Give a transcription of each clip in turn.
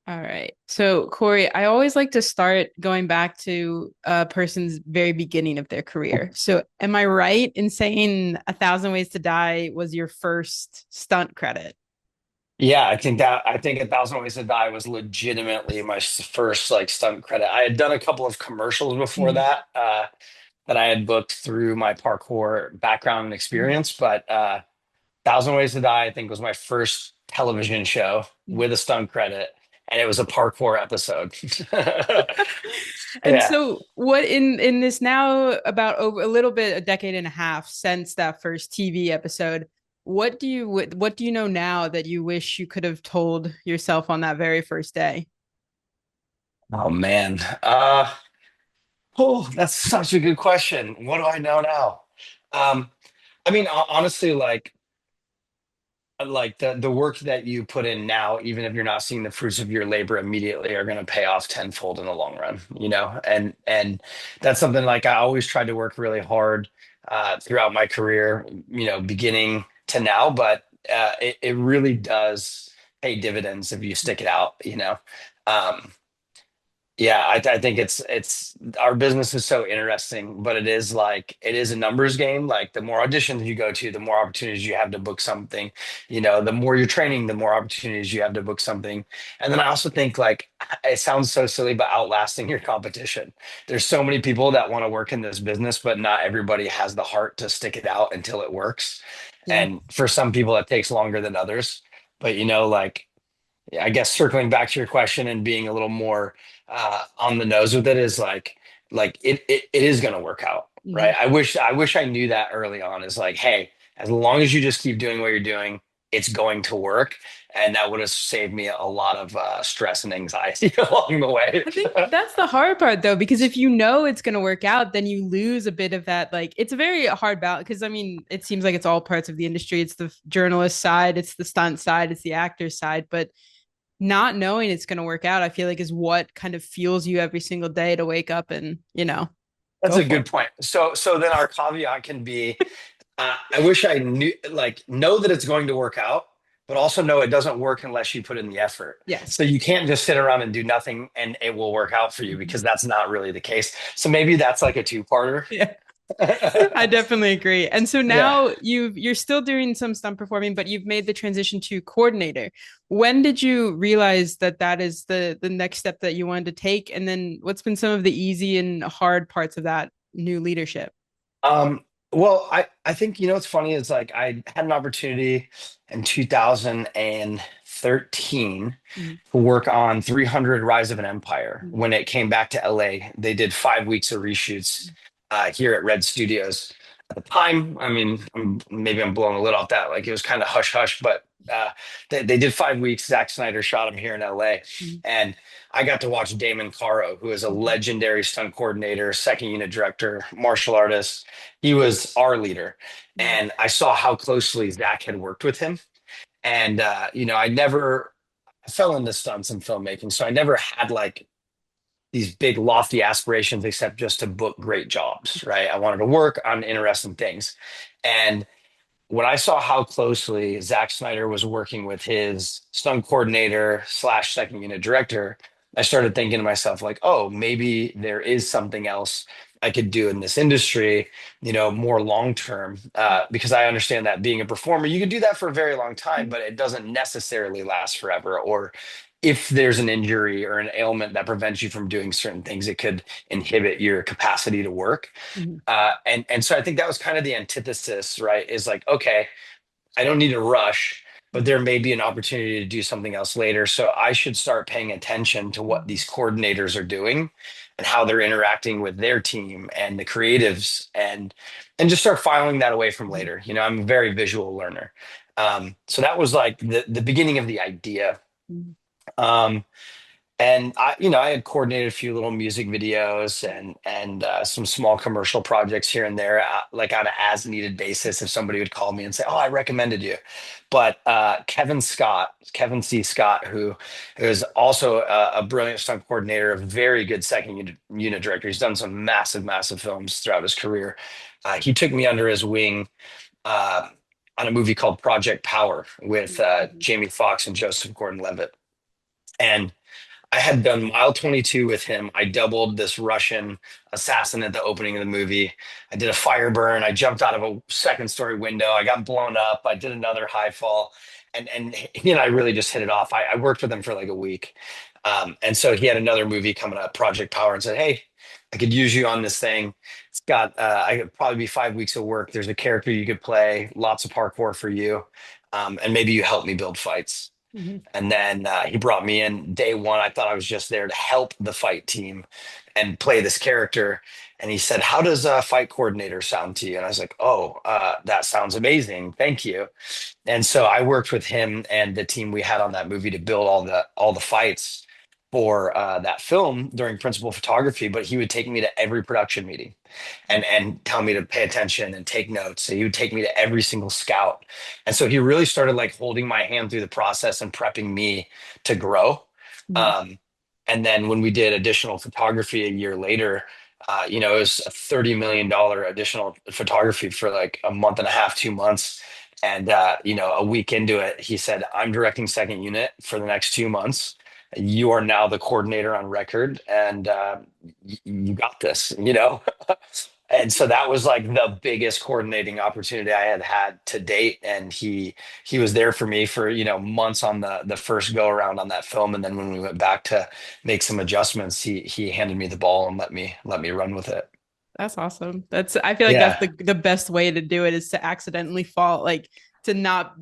All right. So, Corey, I always like to start going back to a person's very beginning of their career. So, am I right in saying A Thousand Ways to Die was your first stunt credit? Yeah, I think A Thousand Ways to Die was legitimately my first like stunt credit. I had done a couple of commercials before Mhm. that that I had booked through my parkour background and experience, but Thousand Ways to Die I think was my first television show with a stunt credit, and it was a parkour episode. And Yeah. so, what in this now about over a little bit a decade and a half since that first TV episode, what do you know now that you wish you could have told yourself on that very first day? Oh man. Oh, that's such a good question. What do I know now? Um, I mean, honestly, like the work that you put in now, even if you're not seeing the fruits of your labor immediately, are going to pay off tenfold in the long run, and that's something like I always tried to work really hard throughout my career, beginning to now, but it really does pay dividends if you stick it out. Um, yeah, I think it's our business is so interesting, but it is a numbers game. Like the more auditions you go to, the more opportunities you have to book something. The more you're training, the more opportunities you have to book something. And then I also think like it sounds so silly, but outlasting your competition. There's so many people that want to work in this business, but not everybody has the heart to stick it out until it works. Yeah. And for some people, it takes longer than others. But like I guess circling back to your question and being a little more on the nose with it is like it is going to work out, right? Mhm. I wish I knew that early on. Is like, hey, as long as you just keep doing what you're doing, it's going to work, and that would have saved me a lot of stress and anxiety along the way. I think that's the hard part though, because if you know it's going to work out, then you lose a bit of that. Like, it's a very hard balance because I mean, it seems like it's all parts of the industry. It's the journalist side, it's the stunt side, it's the actor side. But not knowing it's going to work out, I feel like is what kind of fuels you every single day to wake up and, That's go a for good it. point. So then our caveat can be I wish I knew, like, know that it's going to work out, but also know it doesn't work unless you put in the effort. Yes. So you can't just sit around and do nothing and it will work out for you Mhm. because that's not really the case. So maybe that's like a two-parter. Yeah. I definitely agree. And so Yeah. now you're still doing some stunt performing, but you've made the transition to coordinator. When did you realize that that is the next step that you wanted to take? And then what's been some of the easy and hard parts of that new leadership? Well, I think, what's funny is like I had an opportunity in 2013 Mhm. to work on 300 Rise of an Empire. Mhm. When it came back to LA, they did 5 weeks of reshoots here at Red Studios. At the time, I mean, maybe I'm blowing a lid off that. Like it was kind of hush hush, but they did 5 weeks. Zack Snyder shot them here in LA. Mhm. And I got to watch Damon Caro, who is a Mhm. legendary stunt coordinator, second unit director, martial artist. He was our leader. Mhm. And I saw how closely Zach had worked with him. And, I fell into stunts and filmmaking. So I never had like these big lofty aspirations except just to book great jobs, right? I wanted to work on interesting things. And when I saw how closely Zack Snyder was working with his stunt coordinator slash second unit director, I started thinking to myself, like, oh, maybe there is something else I could do in this industry, more long term. Because I understand that being a performer, you can do that for a very long time, but it doesn't necessarily last forever. Or if there's an injury or an ailment that prevents you from doing certain things, it could inhibit your capacity to work. Mhm. And so I think that was kind of the antithesis, right? Is like, okay, I don't need to rush, but there may be an opportunity to do something else later. So I should start paying attention to what Mhm. these coordinators are doing and how they're interacting with their team and the creatives and just start filing that away from Mhm. later. I'm a very visual learner. So that was like the beginning of the idea. Mhm. Um, and I had coordinated a few little music videos and some small commercial projects here and there, like on an as needed basis. If somebody would call me and say, "Oh, I recommended you," but Kevin C. Scott, who is also a brilliant stunt coordinator, a very good second unit director. He's done some massive, massive films throughout his career. He took me under his wing uh, on a movie called Project Power with Mhm. Jamie Foxx and Joseph Gordon-Levitt. And I had done mile 22 with him. I doubled this Russian assassin at the opening of the movie. I did a fire burn. I jumped out of a second story window. I got blown up. I did another high fall. And he and I really just hit it off. I worked with him for like a week. And so he had another movie coming up, Project Power, and said, "Hey, I could use you on this thing. It's got, I could probably be 5 weeks of work. There's a character you could play, lots of parkour for you. And maybe you help me build fights." Mhm. And then he brought me in day one. I thought I was just there to help the fight team and play this character. And he said, "How does a fight coordinator sound to you?" And I was like, "Oh, that sounds amazing. Thank you." And so I worked with him and the team we had on that movie to build all the fights for that film during principal photography. But he would take me to every production meeting and tell me to pay attention and take notes. So he would take me to every single scout. And so he really started like holding my hand through the process and prepping me to grow. Mhm. Um, and then when we did additional photography a year later, it was a $30 million additional photography for like a month and a half, 2 months. And, a week into it, he said, "I'm directing second unit for the next 2 months. You are now the coordinator on record, and you got this." And so that was like the biggest coordinating opportunity I had had to date. And he was there for me for, months on the first go around on that film. And then when we went back to make some adjustments, he handed me the ball and let me run with it. That's awesome. I feel like that's Yeah. the best way to do it is to accidentally fall, like to not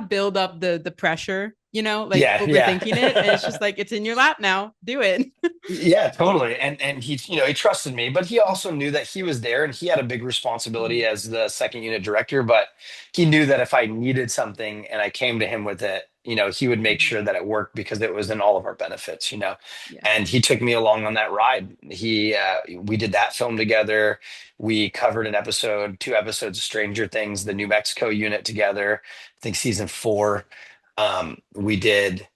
build up the pressure, like Yeah, overthinking it. And it's yeah. just like it's in your lap now. Do it. Yeah, totally. And he trusted me, but he also knew that he was there and he had a big responsibility as the second unit director, but he knew that if I needed something and I came to him with it, he would make sure that it worked because it was in all of our benefits. Yeah. And he took me along on that ride. We did that film together. We covered two episodes of Stranger Things, the New Mexico unit together. I think season 4. We did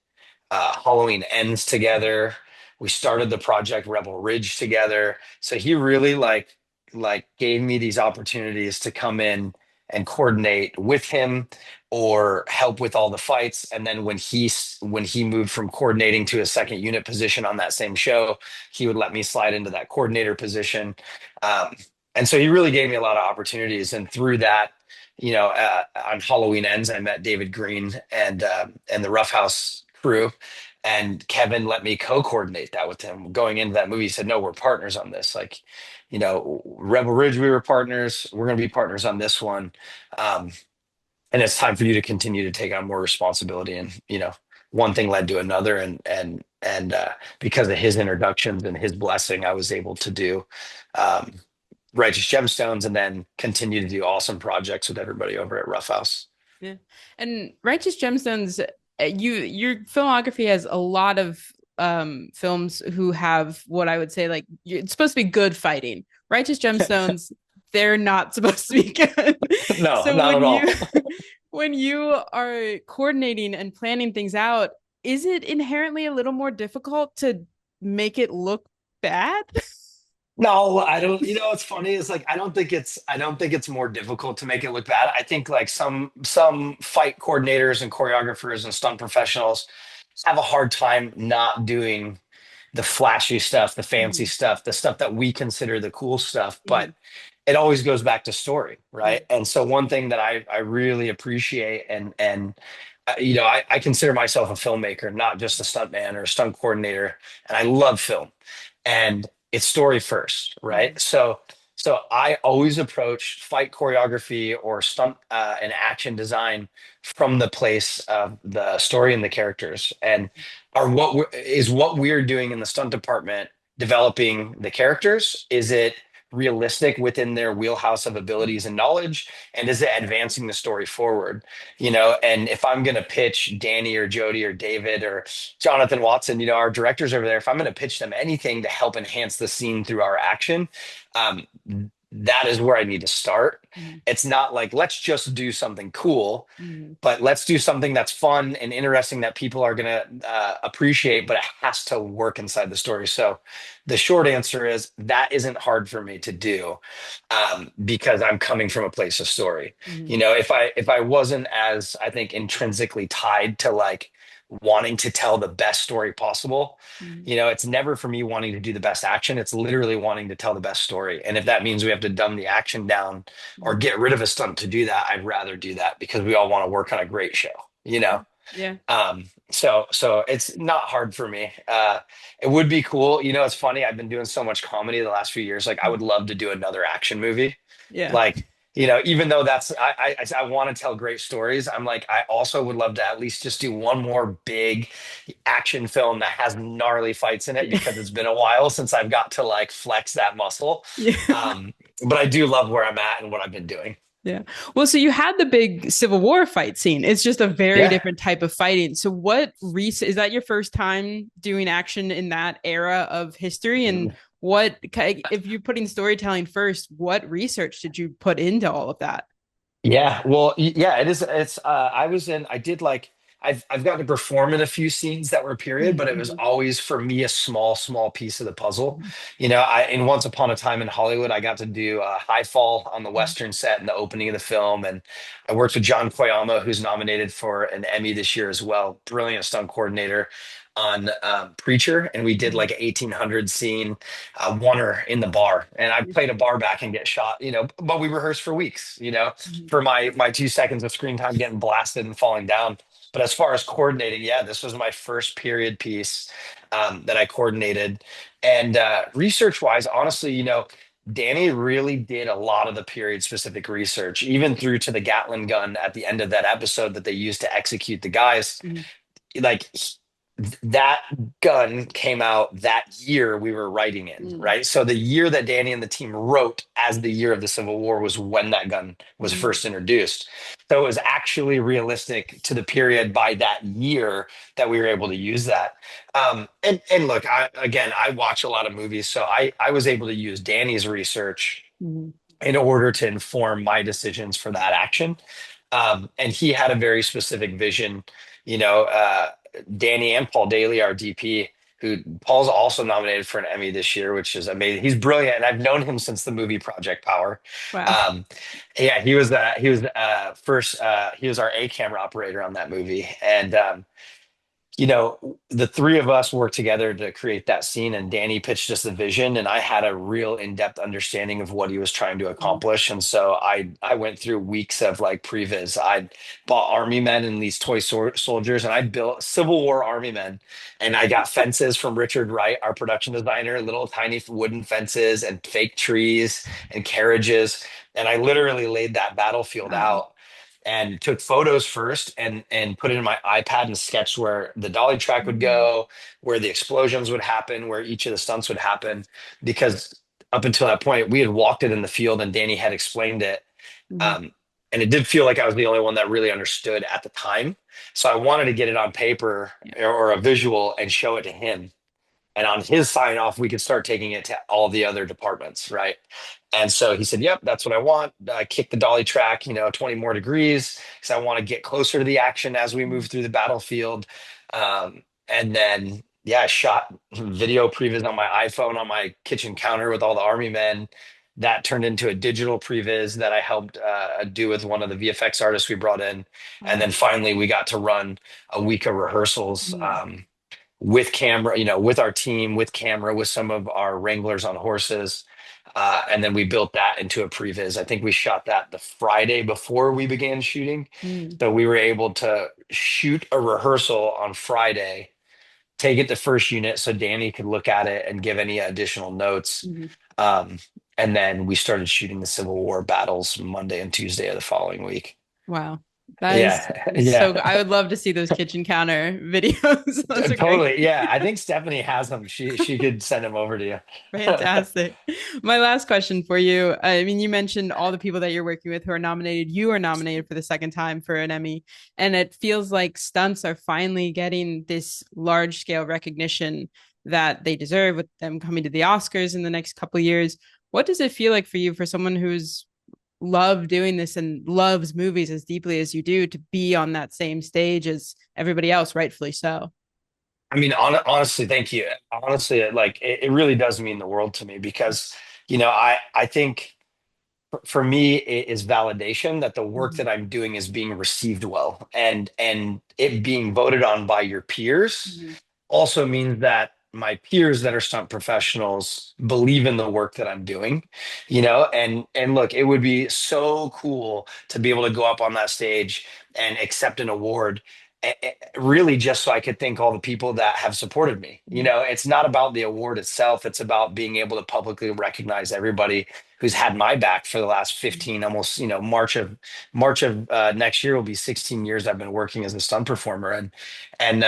Halloween Ends together. We started the project Rebel Ridge together. So he really like gave me these opportunities to come in and coordinate with him or help with all the fights. And then when he moved from coordinating to a second unit position on that same show, he would let me slide into that coordinator position. Um, and so he really gave me a lot of opportunities. And through that, on Halloween Ends, I met David Green and the Rough House crew. And Kevin let me co-coordinate that with him. Going into that movie, he said, "No, we're partners on this. Like, Rebel Ridge, we were partners. We're going to be partners on this one. Um, and it's time for you to continue to take on more responsibility." And, one thing led to another. And because of his introductions and his blessing, I was able to do um, Righteous Gemstones and then continue to do awesome projects with everybody over at Rough House. Yeah. And Righteous Gemstones, your filmography has a lot of films who have what I would say like it's supposed to be good fighting. Righteous Gemstones, they're not supposed to be good. No, So not at all. when you are coordinating and planning things out, is it inherently a little more difficult to make it look bad? No, I don't. What's funny is like I don't think it's more difficult to make it look bad. I think like some fight coordinators and choreographers and stunt professionals have a hard time not doing the flashy stuff, the fancy Mhm. stuff, the stuff that we consider the cool stuff, but Mhm. it always goes back to story, Yeah. right? And so one thing that I really appreciate and I consider myself a filmmaker, not just a stunt man or a stunt coordinator, and I love film. And it's story first, Mhm. right? So I always approach fight choreography or stunt and action design from the place of the story and the characters, and what we're doing in the stunt department, developing the characters. Is it realistic within their wheelhouse of abilities and knowledge, and is it advancing the story forward? And if I'm going to pitch Danny or Jody or David or Jonathan Watson, our directors over there, if I'm going to pitch them anything to help enhance the scene through our action, um, that is where I need to start. Mhm. It's not like, let's just do something cool, Mhm. but let's do something that's fun and interesting that people are going to appreciate, but it has to work inside the story. So the short answer is that isn't hard for me to do, because I'm coming from a place of story. Mhm. If I wasn't as, I think, intrinsically tied to like wanting to tell the best story possible. Mhm. It's never for me wanting to do the best action. It's literally wanting to tell the best story. And if that means we have to dumb the action down or Mhm. get rid of a stunt to do that, I'd rather do that because we all want to work on a great show, you know? Yeah. So it's not hard for me. It would be cool. It's funny. I've been doing so much comedy the last few years. Like I would love to do another action movie. Yeah. Like, even though I want to tell great stories, I'm like, I also would love to at least just do one more big action film that has gnarly fights in it Yeah. because it's been a while since I've got to like flex that muscle. Yeah. But I do love where I'm at and what I've been doing. Yeah. Well, so you had the big Civil War fight scene. It's just a very Yeah. different type of fighting. So is that your first time doing action in that era of history? And if you're putting storytelling first, what research did you put into all of that? Yeah, well, yeah, it is. I did like, I've gotten to perform in a few scenes that were period, but it was Mhm. always for me a small piece of the puzzle. Mhm. In Once Upon a Time in Hollywood, I got to do High Fall on the Mhm. Western set in the opening of the film. And I worked with John Koyama, who's nominated for an Emmy this year as well. Brilliant stunt coordinator on Preacher. And we did Mhm. like an 1800 scene, oneer in the bar. And I played a bar back and get shot, but we rehearsed for weeks, Mhm. for my 2 seconds of screen time getting blasted and falling down. But as far as coordinating, yeah, this was my first period piece that I coordinated. And research wise, honestly, Danny really did a lot of the period specific research, even through to the Gatling gun at the end of that episode that they used to execute the guys. Mhm. Like that gun came out that year we were writing in, Mhm. right? So the year that Danny and the team wrote as the year of the Civil War was when that gun was Mhm. first introduced. So it was actually realistic to the period by that year that we were able to use that. And look, I watch a lot of movies, so I was able to use Danny's research Mhm. in order to inform my decisions for that action. And he had a very specific vision. Danny and Paul Daly, our DP, who Paul's also nominated for an Emmy this year, which is amazing. He's brilliant, and I've known him since the movie Project Power. Wow. Um, yeah, he was our A camera operator on that movie, and the three of us worked together to create that scene, and Danny pitched us the vision, and I had a real in-depth understanding of what he was trying to Mhm. accomplish. And so I went through weeks of like previs. I bought army men and these toy soldiers, and I built Civil War army men. And I got fences from Richard Wright, our production designer, little tiny wooden fences and fake trees and carriages. And I literally laid that battlefield Wow. out and took photos first and put it in my iPad and sketched where the dolly track would Mhm. go, where the explosions would happen, where each of the stunts would happen. Because up until that point, we had walked it in the field and Danny had explained it. Mhm. Um, and it did feel like I was the only one that really understood at the time. So I wanted to get it on paper Yeah. or a visual and show it to him. And on his sign off, we could start taking it to all the other departments, right? And so he said, "Yep, that's what I want." I kicked the dolly track, 20 more degrees because I want to get closer to the action as we move Mhm. through the battlefield. And then, yeah, I shot video previs on my iPhone on my kitchen counter with all the army men. That turned into a digital previs that I helped do with one of the VFX artists we brought in. And Wow. then finally, we got to run a week of rehearsals. Mhm. With camera, with our team, with camera, with some of our wranglers on horses. And then we built that into a previs. I think we shot that the Friday before we began shooting. Mhm. So we were able to shoot a rehearsal on Friday, take it to first unit so Danny could look at it and give any additional notes. Mhm. Um, and then we started shooting the Civil War battles Monday and Tuesday of the following week. Wow. That is Yeah, so yeah. I would love to see those kitchen counter videos. Those are great. Totally. Yeah. I think Stephanie has them. She could send them over to you. Fantastic. My last question for you. I mean, you mentioned all the people that you're working with who are nominated. You are nominated for the second time for an Emmy. And it feels like stunts are finally getting this large scale recognition that they deserve with them coming to the Oscars in the next couple of years. What does it feel like for you, for someone who's loved doing this and loves movies as deeply as you do, to be on that same stage as everybody else, rightfully so? I mean, honestly, thank you. Honestly, it really does mean the world to me because, I think for me it is validation that the work Mhm. that I'm doing is being received well, and it being voted on by your peers Mhm. also means that my peers that are stunt professionals believe in the work that I'm doing, and look, it would be so cool to be able to go up on that stage and accept an award, really just so I could thank all the people that have supported me. Mhm. It's not about the award itself, it's about being able to publicly recognize everybody who's had my back for the last 15, almost, March of next year will be 16 years I've been working as a stunt performer. And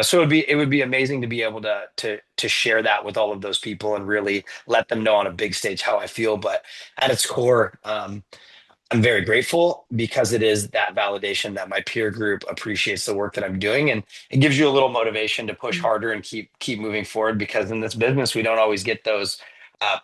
so it would be amazing to be able to share that with all of those people and really let them know on a big stage how I feel. But at its core, I'm very grateful because it is that validation that my peer group appreciates the work that I'm doing, and it gives you a little motivation to push Mhm. harder and keep moving forward. Because in this business, we don't always get those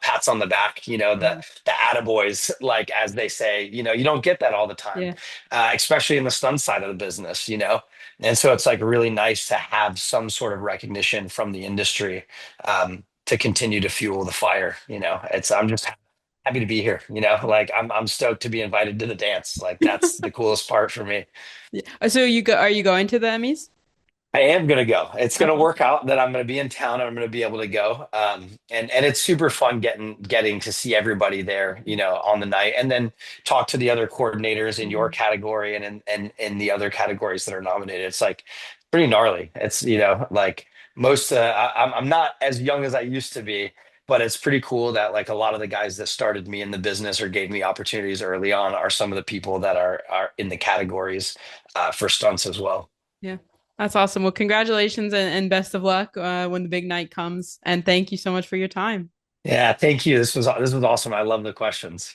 pats on the back, Mhm. the attaboys, like as they say. You don't get that all the time, Yeah. especially in the stunt side of the business. And so it's like really nice to have some sort of recognition from the industry to continue to fuel the fire. I'm just happy to be here. Like I'm stoked to be invited to the dance. Like that's the coolest part for me. Yeah. So are you going to the Emmys? I am gonna go. It's gonna Okay. work out that I'm gonna be in town and I'm gonna be able to go. And it's super fun getting to see everybody there, on the night, and then talk to the other coordinators in your Mhm. category and in the other categories that are nominated. It's like pretty gnarly. It's like most. I'm not as young as I used to be, but it's pretty cool that like a lot of the guys that started me in the business or gave me opportunities early on are some of the people that are in the categories for stunts as well. Yeah. That's awesome. Well, congratulations and best of luck when the big night comes. And thank you so much for your time. Yeah, thank you. This was awesome. I love the questions.